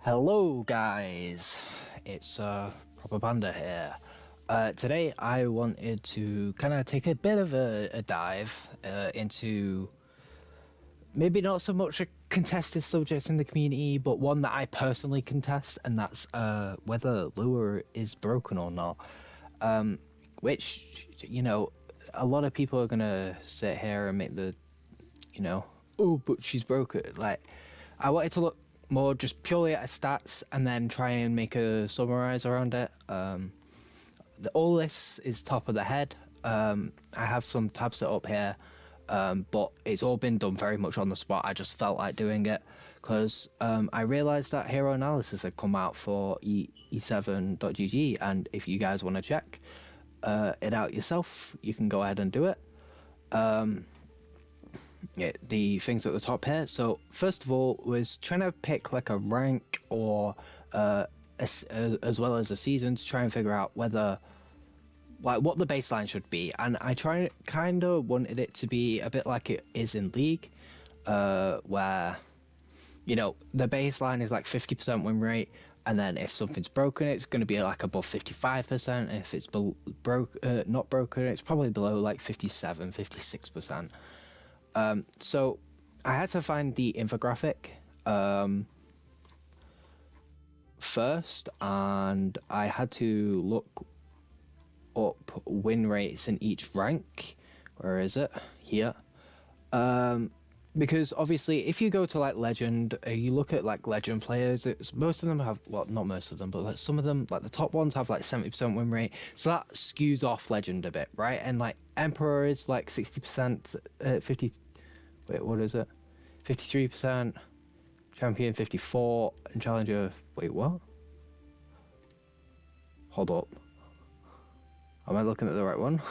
Hello guys, it's Proper Panda here. Today I wanted to kind of take a bit of a dive into maybe not so much a contested subject in the community, but one that I personally contest, and that's whether Lua is broken or not. Which, a lot of people are gonna sit here and make the, oh, but she's broken. Like, I wanted to look more just purely at stats and then try and make a summarize around it. All this is top of the head. I have some tabs set up here, but it's all been done very much on the spot. I just felt like doing it because I realized that hero analysis had come out for E7.gg, and if you guys want to check it out yourself, you can go ahead and do it. The things at the top here. So first of all was trying to pick like a rank or as well as a season to try and figure out whether what the baseline should be, and I kind of wanted it to be a bit like it is in League, where the baseline is like 50% win rate, and then if something's broken it's going to be like above 55%. If it's not broken, it's probably below like 57-56%. So I had to find the infographic first, and I had to look up win rates in each rank. Where is it? Here. Because obviously if you go to like Legend, you look at like Legend players, most of them have, well, not most of them, but like some of them, like the top ones have like 70% win rate, so that skews off Legend a bit, right? And like Emperor is like 60%, 50, wait, what is it? 53%, Champion 54, and Challenger, wait, what? Hold up. Am I looking at the right one?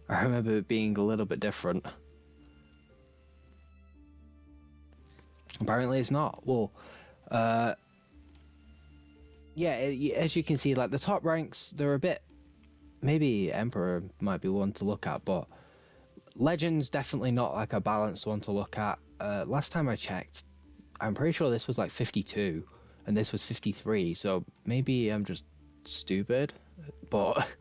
I remember it being a little bit different. Apparently it's not. Well, yeah, as you can see, like the top ranks, they're a bit, maybe Emperor might be one to look at, but Legend's definitely not like a balanced one to look at. Last time I checked, I'm pretty sure this was like 52 and this was 53, so maybe I'm just stupid, but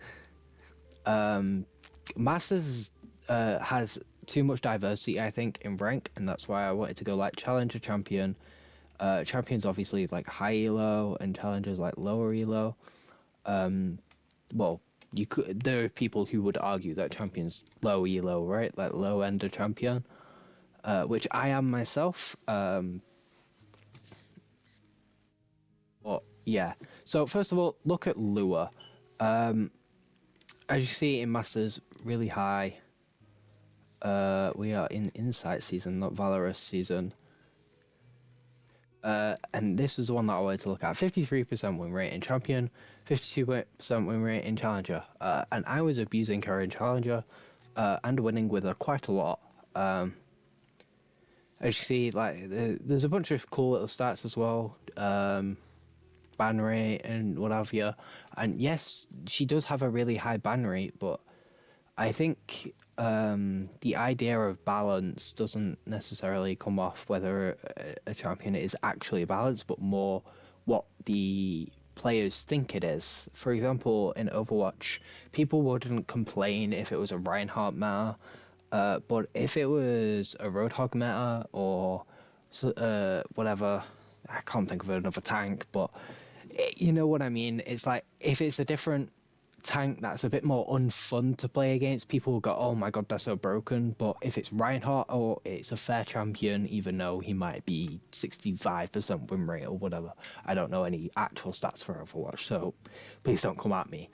Masters has too much diversity, I think, in rank, and that's why I wanted to go like Challenger Champion. Champion's obviously like high elo and Challenger's like lower elo. Well, there are people who would argue that Champion's low elo, right? Like low end of Champion, which I am myself. But yeah, so first of all, look at Lua. As you see in Masters, really high. We are in Insight season, not Valorous season. And this is the one that I wanted to look at. 53% win rate in Champion, 52% win rate in Challenger. And I was abusing her in Challenger and winning with her quite a lot. As you see, like there's a bunch of cool little stats as well. Ban rate and what have you. And yes, she does have a really high ban rate, but I think the idea of balance doesn't necessarily come off whether a champion is actually balanced, but more what the players think it is. For example, in Overwatch, people wouldn't complain if it was a Reinhardt meta, but if it was a Roadhog meta or whatever, I can't think of another tank, but you know what I mean. It's like if it's a different tank that's a bit more unfun to play against, people will go, oh my god, they're so broken. But if it's Reinhardt or it's a fair champion, even though he might be 65% win rate or whatever, I don't know any actual stats for Overwatch, so please don't come at me.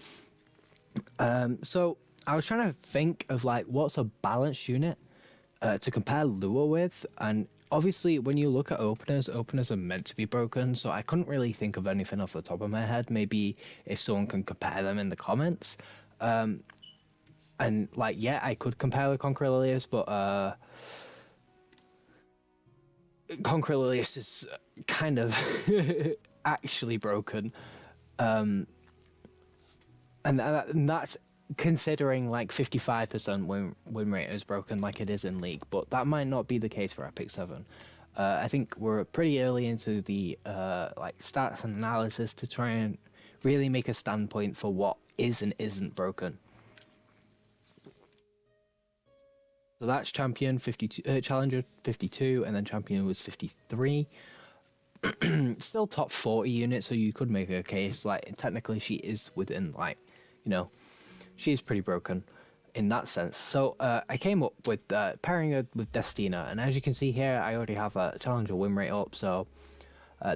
So I was trying to think of like what's a balanced unit to compare Lua with, and obviously when you look at openers are meant to be broken, so I couldn't really think of anything off the top of my head. Maybe if someone can compare them in the comments. And like, yeah, I could compare the Conqueror Lilius, but Conqueror Lilius is kind of actually broken. And that's considering like 55% win rate is broken like it is in League, but that might not be the case for Epic 7. I think we're pretty early into the like stats and analysis to try and really make a standpoint for what is and isn't broken. So that's champion 52, challenger 52, and then champion was 53. Still top 40 units, so you could make a case like technically she is within, like, you know, she's pretty broken in that sense. So I came up with pairing her with Destina, and as you can see here, I already have a challenger win rate up. So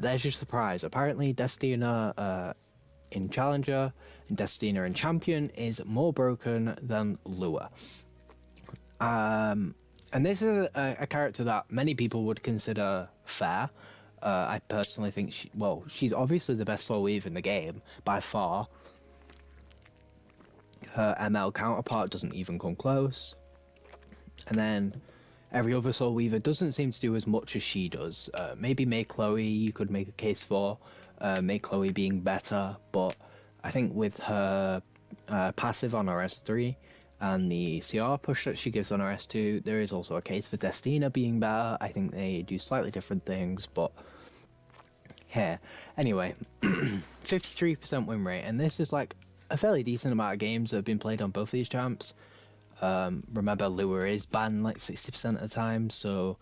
there's your surprise. Apparently, Destina in challenger and Destina in champion is more broken than Lua. And this is a character that many people would consider fair. I personally think she's obviously the best soul weaver in the game by far. Her ML counterpart doesn't even come close. And then every other soul weaver doesn't seem to do as much as she does. Maybe May Chloe you could make a case for, May Chloe being better, but I think with her passive on RS3 and the CR push that she gives on RS2, there is also a case for Destina being better. I think they do slightly different things, but here. Anyway, 53% win rate, and this is like a fairly decent amount of games that have been played on both of these champs. Remember, Lua is banned like 60% of the time, so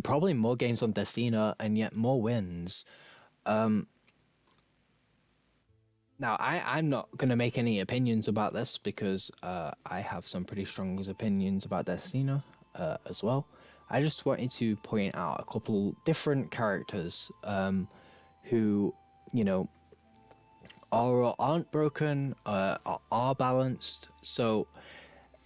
probably more games on Destina and yet more wins. Now, I'm not going to make any opinions about this because I have some pretty strong opinions about Destina as well. I just wanted to point out a couple different characters who, you know, are or aren't broken, are balanced. So,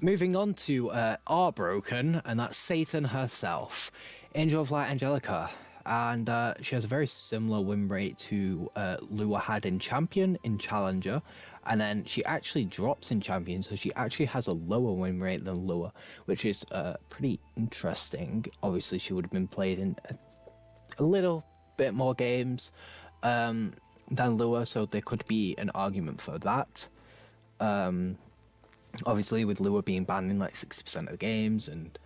moving on to are broken, and that's Satan herself, Angel of Light Angelica. And she has a very similar win rate to Lua had in Champion in Challenger, and then she actually drops in Champion, so she actually has a lower win rate than Lua, which is pretty interesting. Obviously, she would have been played in a little bit more games than Lua, so there could be an argument for that. Obviously, with Lua being banned in like 60% of the games, and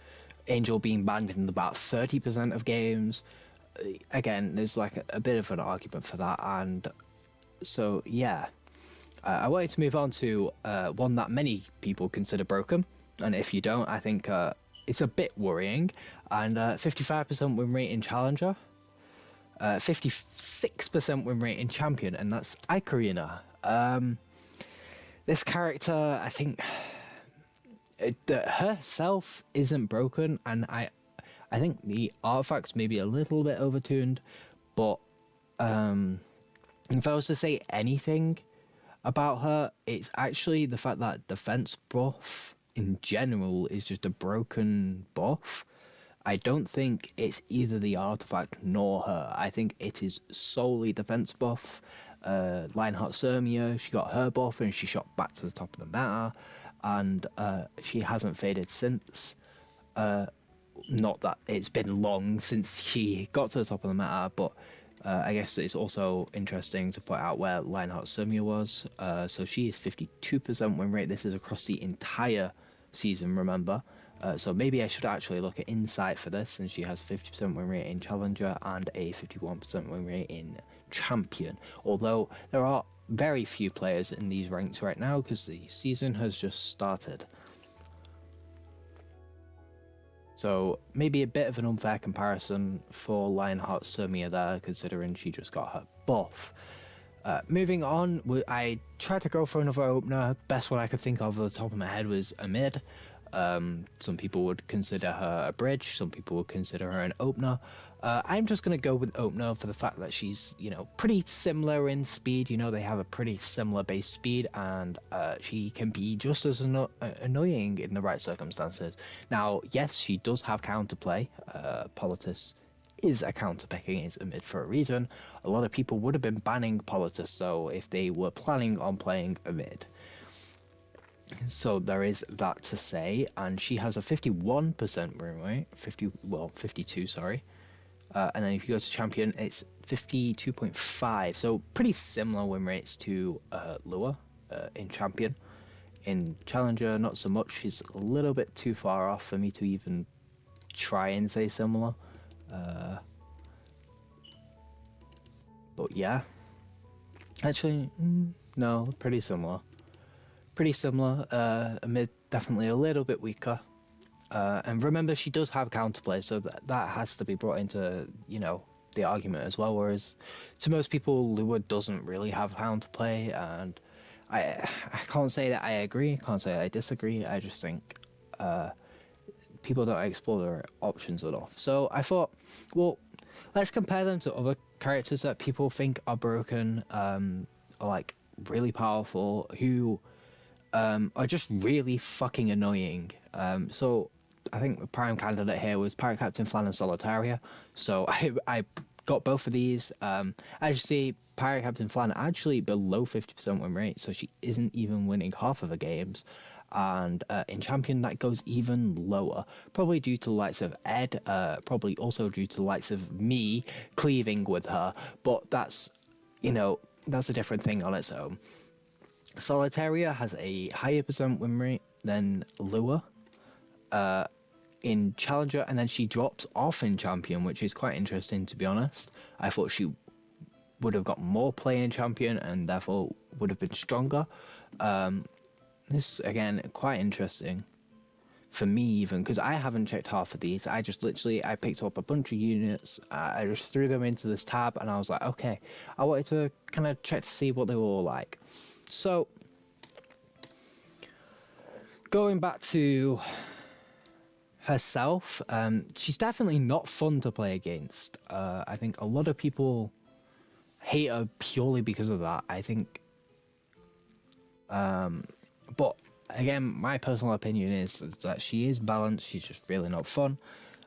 Angel being banned in about 30% of games, again, there's like a bit of an argument for that. And so, yeah, I wanted to move on to one that many people consider broken, and if you don't, I think it's a bit worrying. And 55% win rate in Challenger, 56% win rate in Champion, and that's ae-karina. This character, I think, herself isn't broken, and I think the artifacts may be a little bit overtuned, but if I was to say anything about her, it's actually the fact that defense buff in general is just a broken buff. I don't think it's either the artifact nor her. I think it is solely defense buff. Lionheart Sermia, she got her buff and she shot back to the top of the meta, and she hasn't faded since. Not that it's been long since she got to the top of the meta, but I guess it's also interesting to point out where Lionheart Sermia was. So she is 52% win rate. This is across the entire season, remember. So maybe I should actually look at Insight for this, and she has 50% win rate in Challenger and a 51% win rate in Champion. Although there are very few players in these ranks right now because the season has just started. So maybe a bit of an unfair comparison for Lionheart Sermia there, considering she just got her buff. Moving on, I tried to go for another opener. Best one I could think of at the top of my head was a mid. Some people would consider her a bridge, some people would consider her an opener. I'm just going to go with opener for the fact that she's, you know, pretty similar in speed. You know, they have a pretty similar base speed, and she can be just as annoying in the right circumstances. Now, yes, she does have counterplay. Politis is a counterpick against a mid for a reason. A lot of people would have been banning Politis, though, if they were planning on playing a mid. So there is that to say, and she has a 51% win rate, 52, sorry. And then if you go to Champion, it's 52.5. So pretty similar win rates to Lua in Champion. In Challenger, not so much. She's a little bit too far off for me to even try and say similar. But yeah, actually, no, pretty similar. Pretty similar. Mid definitely a little bit weaker. And remember, she does have counterplay, so that has to be brought into, you know, the argument as well. Whereas to most people, Lua doesn't really have counterplay, and I can't say that I agree, can't say I disagree. I just think people don't explore their options enough. So I thought, well, let's compare them to other characters that people think are broken, or like really powerful, who are just really fucking annoying. So I think the prime candidate here was Pirate Captain Flan and Solitaria. So I got both of these. As you see, Pirate Captain Flan actually below 50% win rate, so she isn't even winning half of the games. And in Champion, that goes even lower, probably due to the likes of Ed, probably also due to the likes of me cleaving with her. But that's, you know, that's a different thing on its own. Solitaria has a higher percent win rate than Lua in Challenger, and then she drops off in Champion, which is quite interesting, to be honest. I thought she would have got more play in Champion and therefore would have been stronger. This, again, quite interesting for me, even, because I haven't checked half of these. I just literally, I picked up a bunch of units, I just threw them into this tab, and I was like, okay, I wanted to kind of check to see what they were all like. So, going back to herself, she's definitely not fun to play against. I think a lot of people hate her purely because of that. I think, but again, my personal opinion is that she is balanced. She's just really not fun.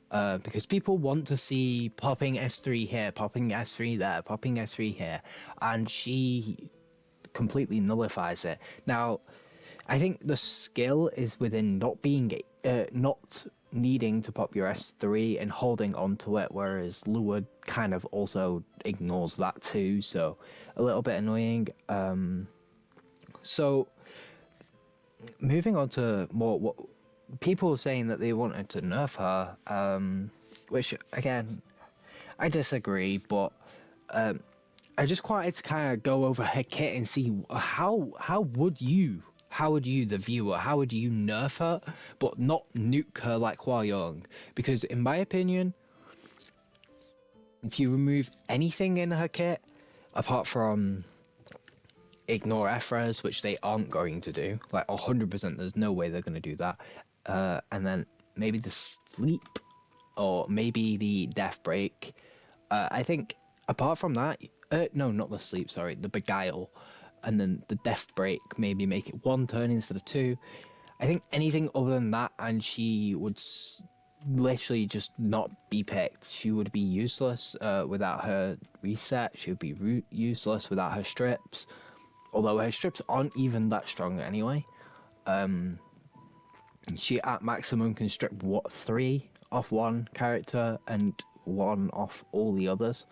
Because people want to see popping S3 here, popping S3 there, popping S3 here, and she completely nullifies it. Now, I think the skill is within not needing to pop your S3 and holding onto it, whereas Lua kind of also ignores that too, so a little bit annoying. So moving on to more what people saying that they wanted to nerf her, which again I disagree, but I just wanted to kind of go over her kit and see how would you, the viewer, how would you nerf her but not nuke her like Hua Young? Because in my opinion, if you remove anything in her kit apart from ignore Ephras, which they aren't going to do, like 100%, there's no way they're going to do that, and then maybe the sleep or maybe the death break, I think apart from that, no, not the sleep, sorry, the beguile, and then the death break, maybe make it one turn instead of two. I think anything other than that, and she would literally just not be picked. She would be useless without her reset. She would be useless without her strips, although her strips aren't even that strong anyway. She at maximum can strip 3 off one character and 1 off all the others,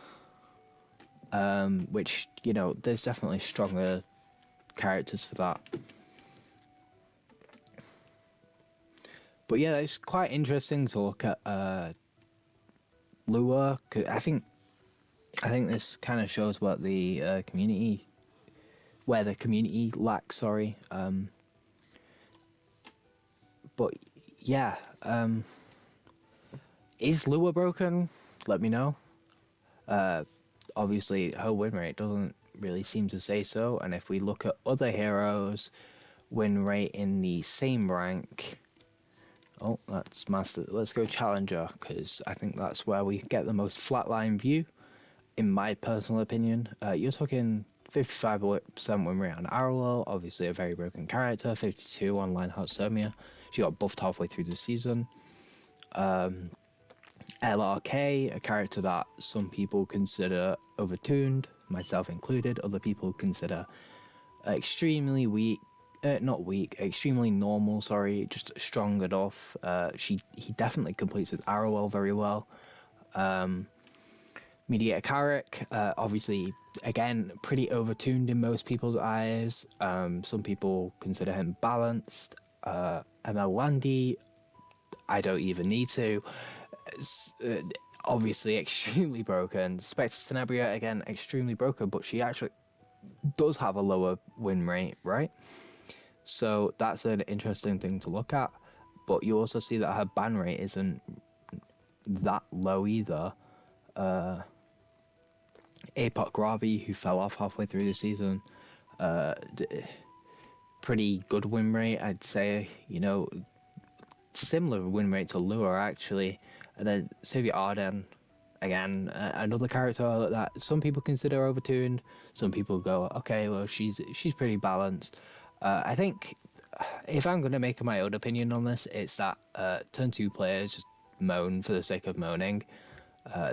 which, you know, there's definitely stronger characters for that. But yeah, it's quite interesting to look at Lua, 'cause I think this kind of shows what the community, where the community lacks. Sorry, but yeah, is Lua broken? Let me know. Obviously, her win rate doesn't really seem to say so, and if we look at other heroes' win rate in the same rank. Oh, that's Master. Let's go Challenger, because I think that's where we get the most flatline view, in my personal opinion. You're talking 55% win rate on Arlo, obviously a very broken character, 52 on Lionheart Somia. She got buffed halfway through the season. LRK, a character that some people consider overtuned, myself included. Other people consider extremely weak. Not weak, extremely normal, sorry, just strong enough. He definitely completes with Arrowell very well. Mediator Carrick, obviously, again, pretty overtuned in most people's eyes. Some people consider him balanced. ML Landy, I don't even need to. obviously extremely broken. Spectre Tenebria, again, extremely broken, but she actually does have a lower win rate, right? So that's an interesting thing to look at. But you also see that her ban rate isn't that low either. Apoc Ravi, who fell off halfway through the season, pretty good win rate, I'd say. You know, similar win rate to Lua actually. And then Sylvia Arden, again, another character that some people consider overtuned. Some people go, okay, well, she's pretty balanced. I think if I'm going to make my own opinion on this, it's that turn 2 players just moan for the sake of moaning.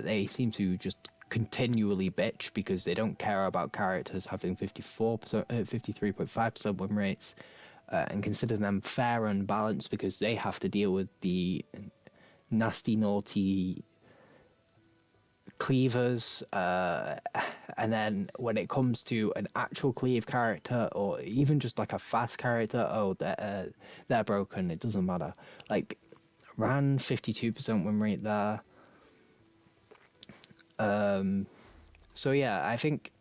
They seem to just continually bitch because they don't care about characters having 53.5% win rates, and consider them fair and balanced because they have to deal with the nasty, naughty cleavers, and then when it comes to an actual cleave character or even just like a fast character, oh, they're broken, it doesn't matter. Like, ran 52% win rate there. So yeah, I think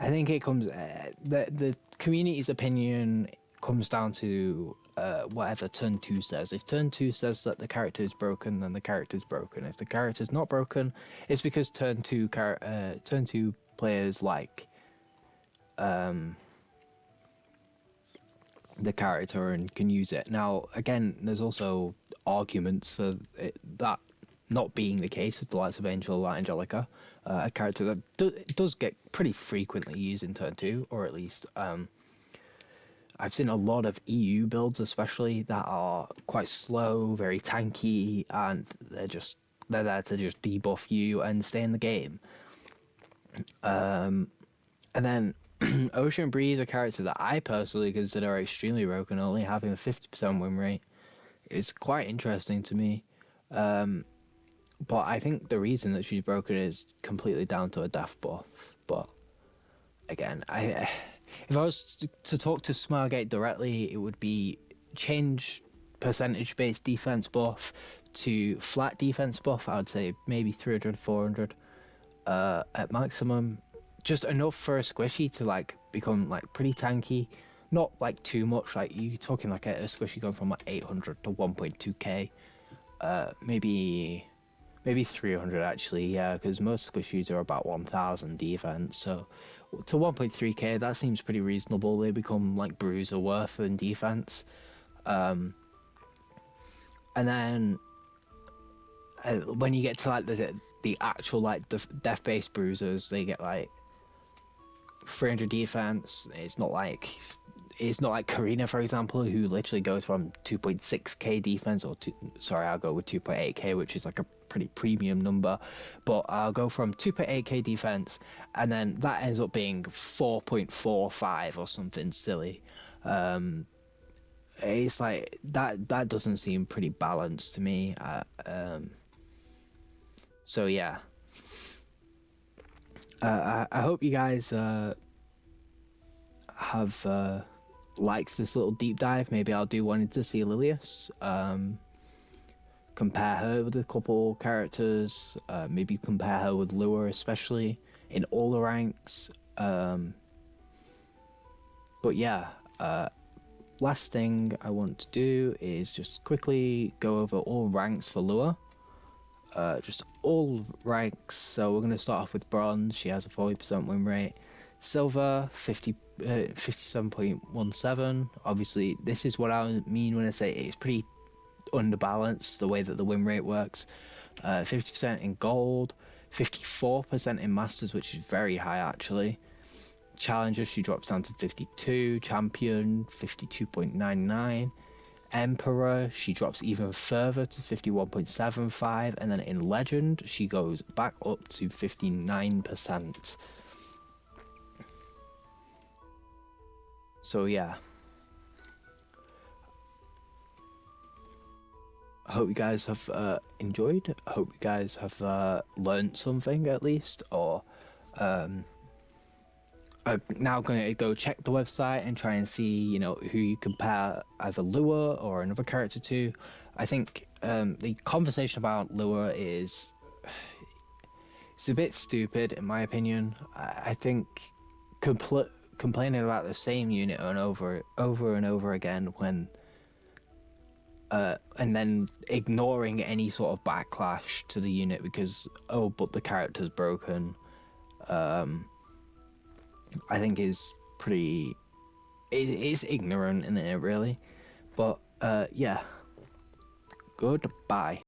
it comes the community's opinion comes down to whatever turn 2 says. If turn 2 says that the character is broken, then the character is broken. If the character is not broken, it's because turn 2 players like the character and can use it. Now, again, there's also arguments for that not being the case with the likes of Angelica, a character that does get pretty frequently used in turn 2, or at least I've seen a lot of EU builds especially that are quite slow, very tanky, and they're there to just debuff you and stay in the game. And then Ocean Breeze, a character that I personally consider extremely broken, only having a 50% win rate, is quite interesting to me. But I think the reason that she's broken is completely down to a death buff. But again, if I was to talk to Smargate directly, it would be change percentage-based defense buff to flat defense buff. I would say maybe 300, 400 at maximum. Just enough for a squishy to like become like pretty tanky. Not like too much, like you talking like a squishy going from like 800 to 1.2k. Maybe 300 actually, yeah, because most squishies are about 1000 defense, so to 1.3k that seems pretty reasonable. They become like bruiser worth in defense. And then when you get to like the actual like death-based bruisers, they get like 300 defense. It's not like Karina, for example, who literally goes from 2.6k defense, I'll go with 2.8k, which is like a pretty premium number, but I'll go from 2.8k defense, and then that ends up being 4.45 or something silly. It's like that doesn't seem pretty balanced to me. So yeah, I hope you guys have liked this little deep dive. Maybe I'll do one to see Lilius, compare her with a couple characters, maybe compare her with Lua, especially in all the ranks. But yeah, last thing I want to do is just quickly go over all ranks for Lua. Just all ranks. So we're going to start off with bronze. She has a 40% win rate. Silver, 57.17. Obviously, this is what I mean when I say it's pretty underbalanced, the way that the win rate works. 50% in gold, 54% in masters, which is very high actually. Challenger, she drops down to 52. Champion, 52.99. Emperor, she drops even further to 51.75, and then in Legend she goes back up to 59%. So yeah, I hope you guys have enjoyed. I hope you guys have learned something at least, or I'm now going to go check the website and try and see, who you compare either Lua or another character to. I think the conversation about Lua is it's a bit stupid in my opinion. I think complaining about the same unit and over and over again when and then ignoring any sort of backlash to the unit because but the character's broken, I think is pretty it's ignorant in it really. But yeah, goodbye.